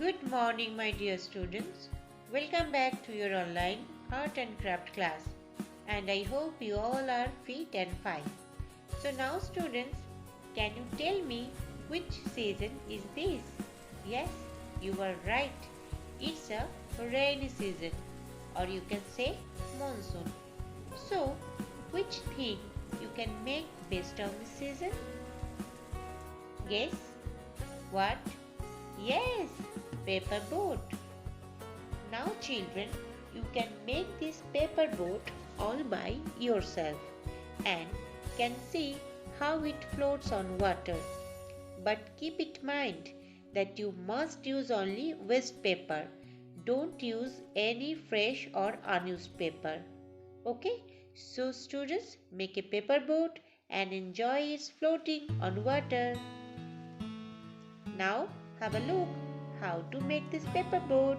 Good morning, my dear students. Welcome back to your online art and craft class. And I hope you all are fit and fine. So now, students, can you tell me which season is this? Yes, you are right. It's a rainy season, or you can say monsoon. So, which thing you can make based on the season? Guess what? Yes, paper boat. Now children, you can make this paper boat all by yourself and can see how it floats on water. But keep in mind that you must use only waste paper. Don't use any fresh or unused paper. Okay? So students, make a paper boat and enjoy its floating on water. Now have a look how to make this paper boat.